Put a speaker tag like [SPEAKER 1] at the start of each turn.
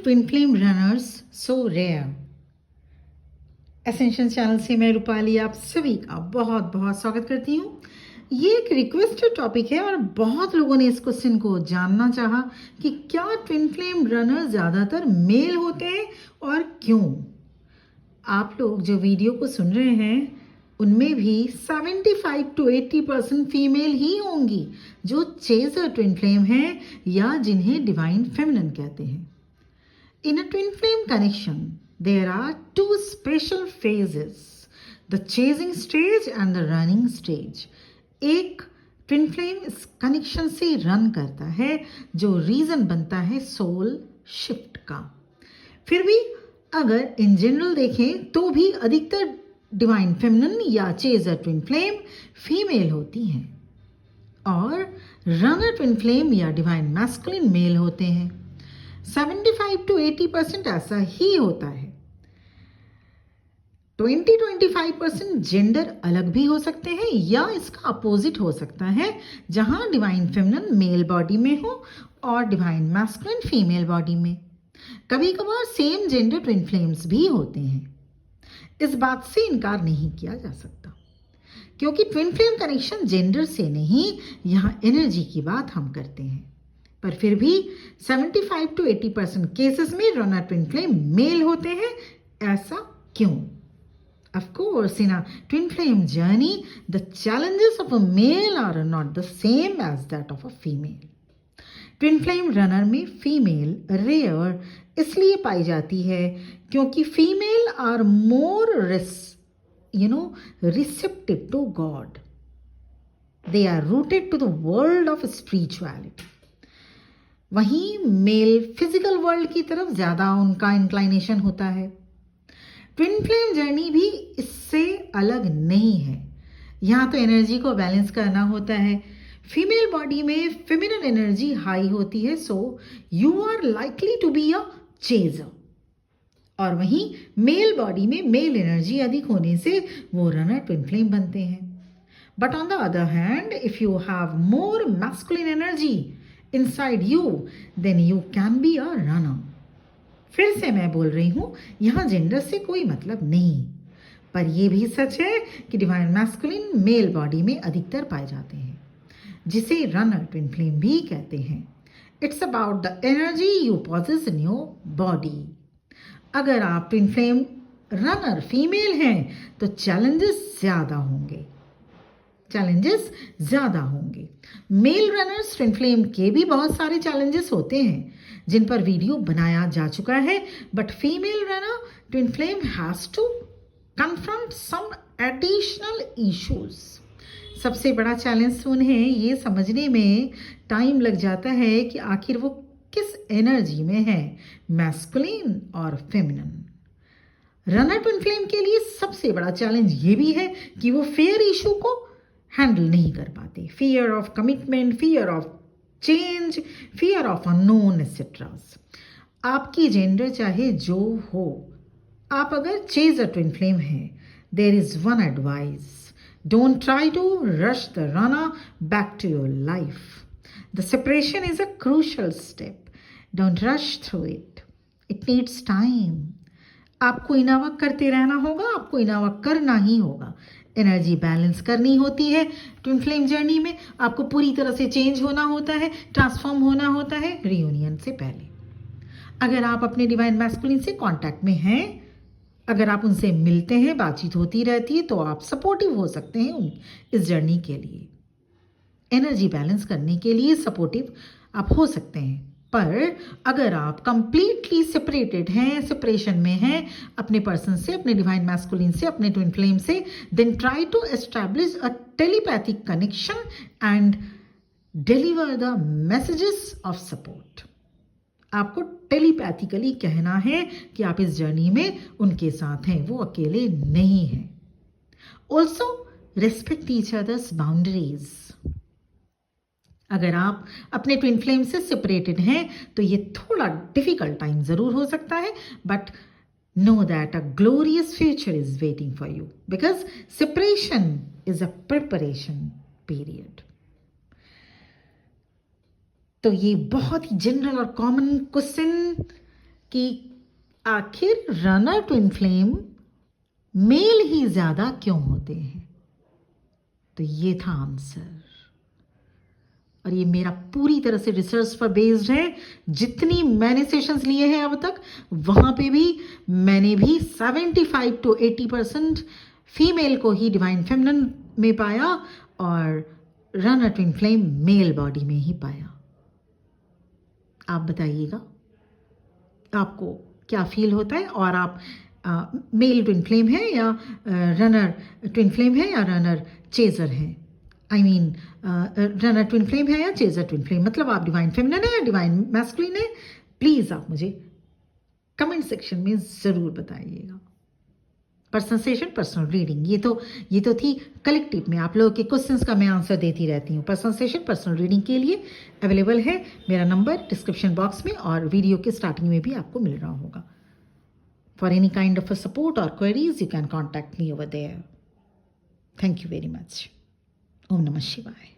[SPEAKER 1] Twin flame runners so rare? Essential channel से मैं रूपाली आप सभी का बहुत बहुत स्वागत करती हूँ। ये एक रिक्वेस्टेड टॉपिक है और बहुत लोगों ने इस क्वेश्चन को जानना चाहा कि क्या ट्विन फ्लेम रनर ज़्यादातर मेल होते हैं और क्यों। आप लोग जो वीडियो को सुन रहे हैं उनमें भी 75 to 80% फीमेल ही होंगी जो चेजर ट्विन फ्लेम हैं या जिन्हें डिवाइन फेमिनिन कहते हैं। In a twin flame connection, there are two special phases, the chasing stage and the running stage. एक ट्विन फ्लेम इस कनेक्शन से रन करता है जो रीजन बनता है सोल शिफ्ट का। फिर भी अगर इन जनरल देखें तो भी अधिकतर डिवाइन फेमिनिन या चेजर ट्विन फ्लेम फीमेल होती हैं और रनर ट्विन फ्लेम या डिवाइन मैस्कुलिन मेल होते हैं। 75 to 80% ऐसा ही होता है। 20-25% जेंडर अलग भी हो सकते हैं या इसका अपोजिट हो सकता है, जहां डिवाइन फेमिनिन मेल बॉडी में हो और डिवाइन मैस्कुलिन फीमेल बॉडी में। कभी कभार सेम जेंडर ट्विन फ्लेम्स भी होते हैं। इस बात से इनकार नहीं किया जा सकता क्योंकि ट्विन फ्लेम कनेक्शन जेंडर से नहीं, यहाँ एनर्जी की बात हम करते हैं। पर फिर भी 75 to 80% केसेस में रनर ट्विन फ्लेम मेल होते हैं। ऐसा क्यों? Of course, in a twin flame journey, the challenges of a male are not the same as that of a female. Twin flame runner में फीमेल रेयर इसलिए पाई जाती है क्योंकि female are more receptive to God. They are rooted to the world of spirituality. वहीं male physical world की तरफ ज़्यादा उनका इंक्लाइनेशन होता है। ट्विन फ्लेम जर्नी भी इससे अलग नहीं है। यहाँ तो एनर्जी को बैलेंस करना होता है। फीमेल बॉडी में फेमिनिन एनर्जी हाई होती है, so you are likely to be a chaser, और वहीं मेल बॉडी में मेल एनर्जी अधिक होने से वो रनर ट्विन फ्लेम बनते हैं। But on the other hand, if you have more masculine energy inside you, then you can be a runner. फिर से मैं बोल रही हूँ, यहाँ जेंडर से कोई मतलब नहीं, पर यह भी सच है कि डिवाइन मैस्कुलिन मेल बॉडी में अधिकतर पाए जाते हैं, जिसे रनर ट्विन फ्लेम भी कहते हैं। It's about the energy you possess in your body. अगर आप ट्विन फ्लेम रनर फीमेल हैं तो चैलेंजेस ज़्यादा होंगे। मेल रनर्स ट्विन फ्लेम के भी बहुत सारे चैलेंजेस होते हैं जिन पर वीडियो बनाया जा चुका है, but female runner twin flame has to confront some additional issues. सबसे बड़ा चैलेंज उन्हें ये समझने में टाइम लग जाता है कि आखिर वो किस एनर्जी में है, मैस्कुलिन और फेमिनिन। रनर ट्विन फ्लेम के लिए सबसे बड़ा चैलेंज ये भी है कि वो फेयर इशू को हैंडल नहीं कर पाते। Fear of commitment, fear of change, fear of unknown etcetera. आपकी जेंडर चाहे जो हो, आप अगर चेजर ट्विन फ्लेम हैं, there is one advice: don't try to rush the runner back to your life. The separation is a crucial step. Don't rush through it. It needs time. आपको इनावा करते रहना होगा, आपको इनावा करना ही होगा। एनर्जी बैलेंस करनी होती है। ट्विन फ्लेम जर्नी में आपको पूरी तरह से चेंज होना होता है, ट्रांसफॉर्म होना होता है रियूनियन से पहले। अगर आप अपने डिवाइन मैस्कुलिन से कांटेक्ट में हैं, अगर आप उनसे मिलते हैं, बातचीत होती रहती है, तो आप सपोर्टिव हो सकते हैं इस जर्नी के लिए। एनर्जी बैलेंस करने के लिए सपोर्टिव आप हो सकते हैं। पर अगर आप कंप्लीटली सेपरेटेड हैं, सेपरेशन में हैं अपने पर्सन से, अपने डिवाइन मैस्कुलिन से, अपने ट्विन फ्लेम से, then try to establish a telepathic connection and deliver the messages of support. आपको टेलीपैथिकली कहना है कि आप इस जर्नी में उनके साथ हैं, वो अकेले नहीं हैं. Also respect each others boundaries. अगर आप अपने ट्विन फ्लेम से सेपरेटेड हैं तो ये थोड़ा डिफिकल्ट टाइम ज़रूर हो सकता है, but know that a glorious future is waiting for you, because separation is a preparation period. तो ये बहुत ही जनरल और कॉमन क्वेश्चन कि आखिर रनर ट्विन फ्लेम मेल ही ज़्यादा क्यों होते हैं? तो ये था आंसर, और ये मेरा पूरी तरह से रिसर्च पर बेस्ड है। जितनी मैंने सेशंस लिए हैं अब तक, वहाँ पे भी मैंने भी 75 to 80% फीमेल को ही डिवाइन फेमिनिन में पाया और runner twin flame male body में ही पाया। आप बताइएगा आपको क्या फील होता है, और आप मेल ट्विन फ्लेम है या रनर ट्विन फ्लेम है या रनर चेजर है? I mean runner twin flame है या चेजर ट्विन फ्लेम, मतलब आप डिवाइन फेमिनिन है या डिवाइन मैस्कुलिन है? प्लीज़ आप मुझे कमेंट सेक्शन में ज़रूर बताइएगा। पर्सनल सेशन, पर्सनल रीडिंग, ये तो थी कलेक्टिव में आप लोगों के क्वेश्चंस का मैं आंसर देती रहती हूँ। पर्सनल सेशन, पर्सनल रीडिंग के लिए अवेलेबल है मेरा नंबर डिस्क्रिप्शन बॉक्स में, और वीडियो के स्टार्टिंग में भी आपको मिल रहा होगा। For any kind of a support और queries you can contact me over there. Thank you very much. ओम नमः शिवाय।